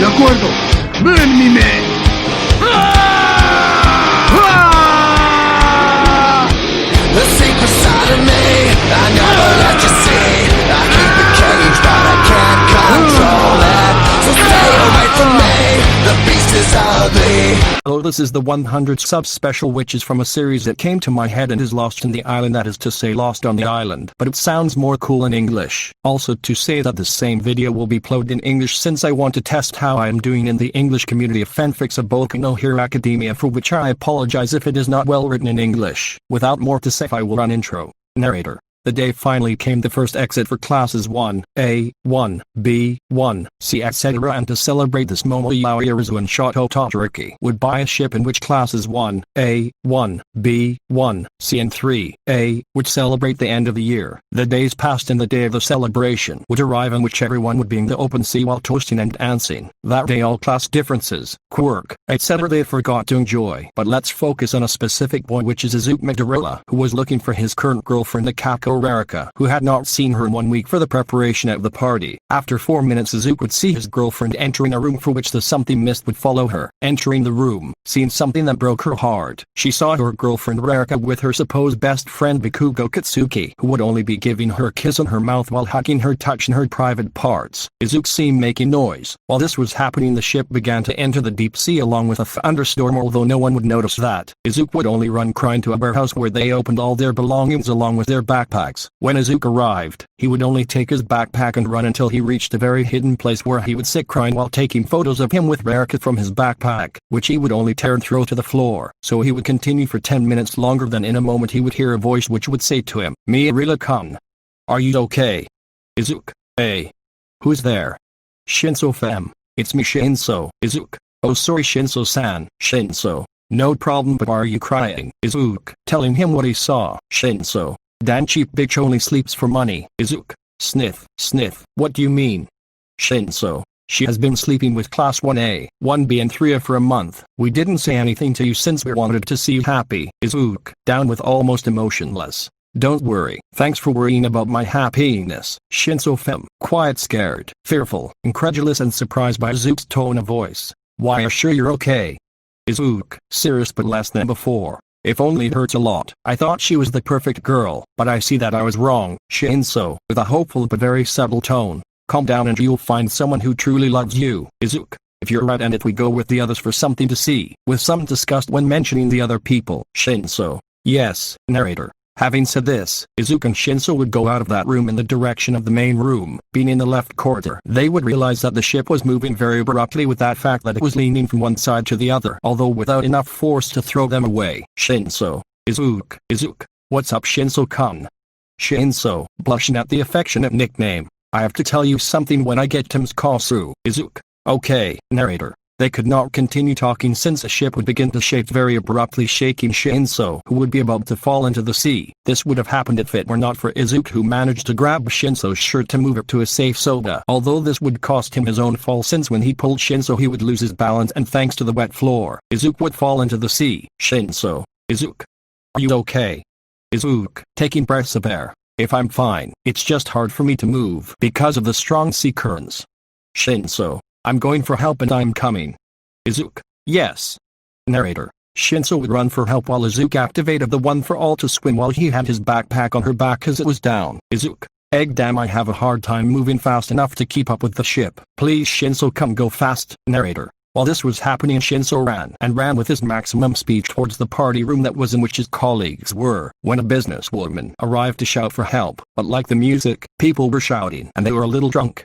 acuerdo. ¡Ven, mi men! The secret side of me, I never let you see. I keep it caged, but I can't control it. So stay away from me, the beast is ugly. Hello, this is the 100 sub special, which is from a series that came to my head and is Lost in the Island, that is to say Lost on the Island, but it sounds more cool in English. Also to say that the same video will be uploaded in English since I want to test how I am doing in the English community of fanfics of Boku no Hero Academia, for which I apologize if it is not well written in English. Without more to say, I will run intro. Narrator. The day finally came, the first exit for classes 1A, 1B, 1C, etc. And to celebrate this moment, Izuku and Shaika-teki would buy a ship in which classes 1A, 1B, 1C, and 3A would celebrate the end of the year. The days passed and the day of the celebration would arrive, in which everyone would be in the open sea while toasting and dancing. That day all class differences, quirk, etc. they forgot to enjoy. But let's focus on a specific boy, which is Izuku Midoriya, who was looking for his current girlfriend Akako Rarika, who had not seen her in 1 week for the preparation of the party. After 4 minutes, Izuku would see his girlfriend entering a room for which the something mist would follow her. Entering the room, seeing something that broke her heart, she saw her girlfriend Rarika with her supposed best friend Bikugo Katsuki, who would only be giving her a kiss on her mouth while hugging her, touching her private parts. Izuku seemed making noise. While this was happening, the ship began to enter the deep sea along with a thunderstorm, although no one would notice that. Izuku would only run crying to a warehouse where they opened all their belongings along with their backpacks. When Izuku arrived, he would only take his backpack and run until he reached a very hidden place where he would sit crying while taking photos of him with Rarika from his backpack, which he would only tear and throw to the floor. So he would continue for 10 minutes longer. Then in a moment he would hear a voice which would say to him, "Midoriya-kun, are you okay?" Izuku, "Hey. Who's there?" "Shinso-fem, it's me, Shinso." Izuku, "Oh sorry Shinso-san." "Shinso, no problem, but are you crying?" Izuku, telling him what he saw. "Shinso, that cheap bitch only sleeps for money." Izuku, sniff, sniff. "What do you mean?" "Shinso, she has been sleeping with class 1A, 1B and 3A for a month. We didn't say anything to you since we wanted to see you happy." Izuku, down with almost emotionless. "Don't worry, thanks for worrying about my happiness." Shinso-fem, quiet, scared, fearful, incredulous and surprised by Izuku's tone of voice. "Why, are sure you're okay?" Izuku, serious but less than before. "If only it hurts a lot. I thought she was the perfect girl, but I see that I was wrong." Shinso, with a hopeful but very subtle tone, "Calm down and you'll find someone who truly loves you." Izuku, "If you're right and if we go with the others for something to see," with some disgust when mentioning the other people. Shinso, "Yes." Narrator. Having said this, Izuku and Shinso would go out of that room in the direction of the main room. Being in the left corridor, they would realize that the ship was moving very abruptly, with that fact that it was leaning from one side to the other, although without enough force to throw them away. Shinso, Izuku, "What's up Shinso-kun?" Shinso, blushing at the affectionate nickname, "I have to tell you something when I get Tim's call through." Izuku, "Okay." Narrator. They could not continue talking since the ship would begin to shake very abruptly, shaking Shinso, who would be about to fall into the sea. This would have happened if it were not for Izuku, who managed to grab Shinso's shirt to move it to a safe soda, although this would cost him his own fall, since when he pulled Shinso he would lose his balance and thanks to the wet floor, Izuku would fall into the sea. Shinso, Izuku, "Are you okay?" Izuku, taking breaths of air, "If I'm fine, it's just hard for me to move because of the strong sea currents." Shinso, "I'm going for help and I'm coming." Izuku, "Yes." Narrator. Shinso would run for help while Izuku activated the one for all to swim while he had his backpack on her back as it was down. Izuku, "Damn, I have a hard time moving fast enough to keep up with the ship. Please Shinso, come go fast." Narrator. While this was happening, Shinso ran with his maximum speed towards the party room that was in which his colleagues were, when a businesswoman arrived to shout for help, but like the music, people were shouting and they were a little drunk.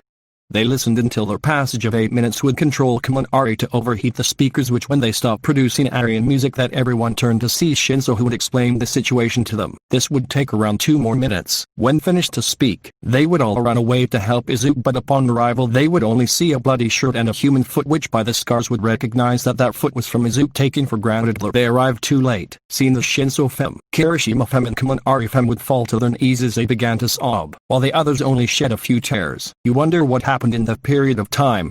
They listened until their passage of 8 minutes would control Kaminari to overheat the speakers, which when they stopped producing Aryan music that everyone turned to see Shinso, who would explain the situation to them. This would take around 2 more minutes. When finished to speak, they would all run away to help Izuku, but upon arrival they would only see a bloody shirt and a human foot, which by the scars would recognize that that foot was from Izuku, taken for granted. They arrived too late. Seeing the Shinso-fem, Kirishima-fem and Kaminari-fem would fall to their knees as they began to sob, while the others only shed a few tears. You wonder what happened in that period of time.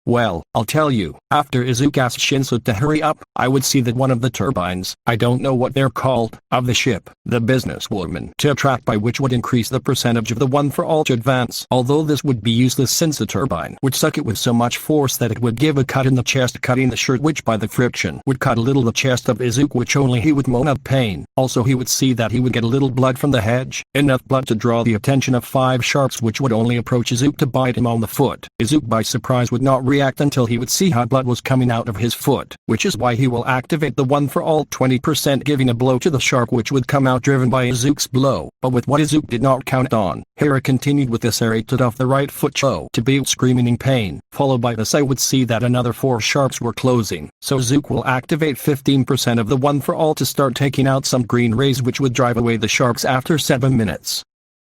Well, I'll tell you. After Izuku asked Shinso to hurry up, I would see that one of the turbines, I don't know what they're called, of the ship, the businesswoman, to attract by which would increase the percentage of the one for all to advance. Although this would be useless since the turbine would suck it with so much force that it would give a cut in the chest, cutting the shirt, which by the friction would cut a little the chest of Izuku, which only he would moan of pain. Also he would see that he would get a little blood from the hedge, enough blood to draw the attention of 5 sharks which would only approach Izuku to bite him on the foot. Izuku by surprise would not react until he would see how blood was coming out of his foot, which is why he will activate the one for all 20%, giving a blow to the shark which would come out driven by Izuku's blow. But with what Izuku did not count on, Hera continued with this area to off the right foot Cho to be screaming in pain. Followed by this I would see that another 4 sharks were closing, so Izuku will activate 15% of the one for all to start taking out some green rays which would drive away the sharks after 7 minutes.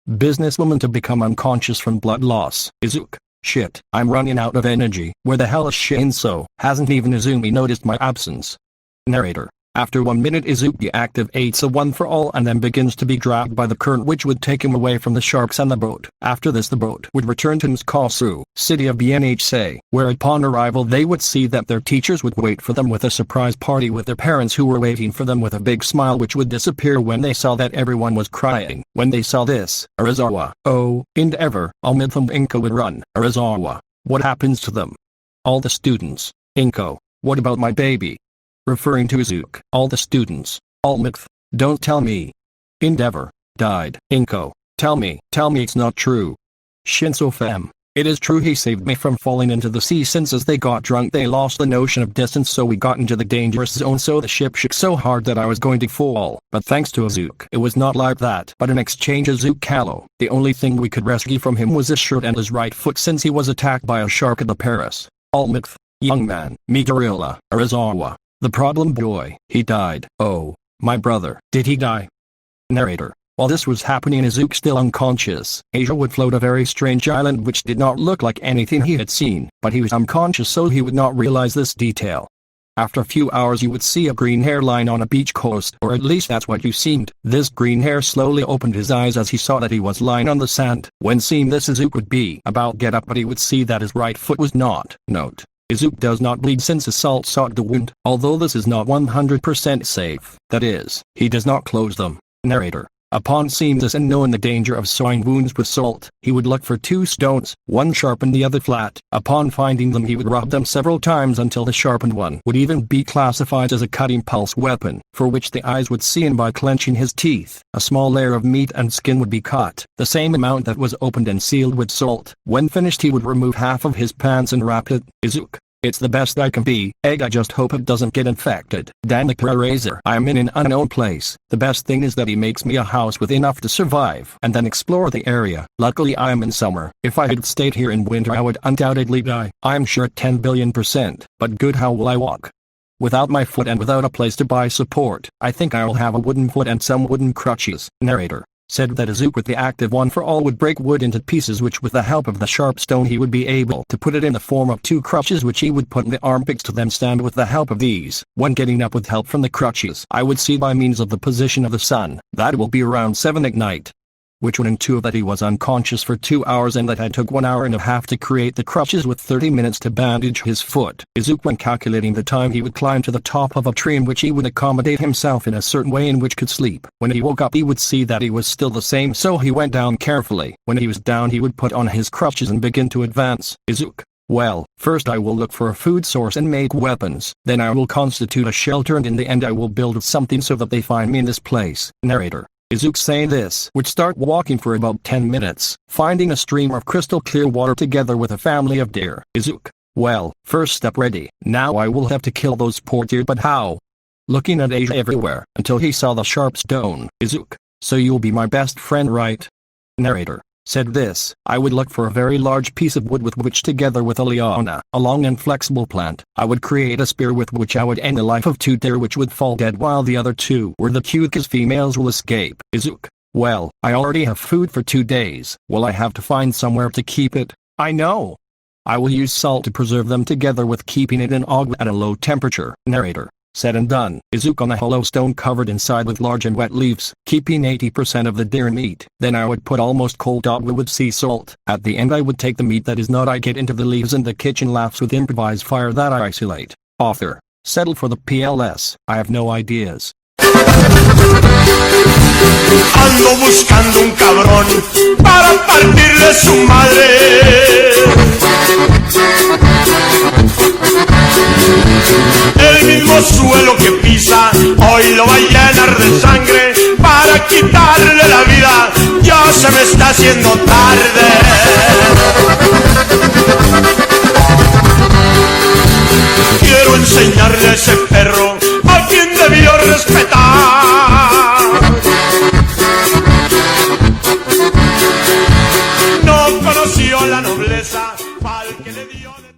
Businesswoman to become unconscious from blood loss. Izuku. Shit, I'm running out of energy. Where the hell is Shinso? Hasn't even Izumi noticed my absence? Narrator. After 1 minute Izuku activates a one for all and then begins to be dragged by the current which would take him away from the sharks and the boat. After this the boat would return to Nskasu, city of BNHC, where upon arrival they would see that their teachers would wait for them with a surprise party with their parents who were waiting for them with a big smile which would disappear when they saw that everyone was crying. When they saw this, Arizawa, oh, Endeavor, Almidtham Inko would run. Arizawa, what happens to them? All the students. Inko, what about my baby? Referring to Izuku. All the students. Almith, don't tell me. Endeavor, died. Inko, tell me it's not true. Shinso fem, it is true, he saved me from falling into the sea since as they got drunk they lost the notion of distance so we got into the dangerous zone so the ship shook so hard that I was going to fall. But thanks to Izuku it was not like that but an exchange Izuku Kalo. The only thing we could rescue from him was his shirt and his right foot since he was attacked by a shark at the Paris. Almith, young man, me gorilla, Arizawa. The problem boy, he died. Oh, my brother. Did he die? Narrator. While this was happening Izuku still unconscious, Asia would float a very strange island which did not look like anything he had seen, but he was unconscious so he would not realize this detail. After a few hours you would see a green hair lying on a beach coast, or at least that's what you seemed. This green hair slowly opened his eyes as he saw that he was lying on the sand. When seeing this Izuku would be about get up but he would see that his right foot was not. Note. Izuku does not bleed since assault sought the wound, although this is not 100% safe, that is, he does not close them. Narrator. Upon seeing this and knowing the danger of sewing wounds with salt, he would look for 2 stones, one sharp and the other flat. Upon finding them he would rub them several times until the sharpened one would even be classified as a cutting pulse weapon, for which the eyes would see, and by clenching his teeth, a small layer of meat and skin would be cut, the same amount that was opened and sealed with salt. When finished he would remove half of his pants and wrap it. Izuku. It's the best I can be. Egg, I just hope it doesn't get infected. Damn the razor. I am in an unknown place. The best thing is that he makes me a house with enough to survive and then explore the area. Luckily I am in summer. If I had stayed here in winter I would undoubtedly die. I'm sure 10 billion%. But good, how will I walk? Without my foot and without a place to buy support. I think I'll have a wooden foot and some wooden crutches. Narrator. Said that Izuku with the active one for all would break wood into pieces which with the help of the sharp stone he would be able to put it in the form of 2 crutches which he would put in the armpits to then stand with the help of these. When getting up with help from the crutches I would see by means of the position of the sun, that will be around 7 at night. Which would intuit that he was unconscious for 2 hours and that I took 1 hour and a half to create the crutches with 30 minutes to bandage his foot. Izuku when calculating the time he would climb to the top of a tree in which he would accommodate himself in a certain way in which could sleep. When he woke up he would see that he was still the same so he went down carefully. When he was down he would put on his crutches and begin to advance. Izuku. Well, first I will look for a food source and make weapons, then I will constitute a shelter and in the end I will build something so that they find me in this place. Narrator. Izuku saying this would start walking for about 10 minutes, finding a stream of crystal clear water together with a family of deer. Izuku. Well, first step ready. Now I will have to kill those poor deer, but how? Looking at Asia everywhere, until he saw the sharp stone. Izuku. So you'll be my best friend, right? Narrator. Said this, I would look for a very large piece of wood with which together with a liana, a long and flexible plant, I would create a spear with which I would end the life of 2 deer which would fall dead while the other 2 were the cutest females will escape. Izuku. Well, I already have food for 2 days. Will I have to find somewhere to keep it? I know. I will use salt to preserve them together with keeping it in ague at a low temperature. Narrator. Said and done. Izuku on a hollow stone covered inside with large and wet leaves, keeping 80% of the deer meat. Then I would put almost cold dog with sea salt. At the end I would take the meat that is not I get into the leaves and the kitchen laughs with improvised fire that I isolate. Author. Settle for the PLS. I have no ideas. Ando buscando un cabrón para partirle su madre. El mismo suelo que pisa hoy lo va a llenar de sangre para quitarle la vida. Ya se me está haciendo tarde. Quiero enseñarle a ese perro a quien debió respetar.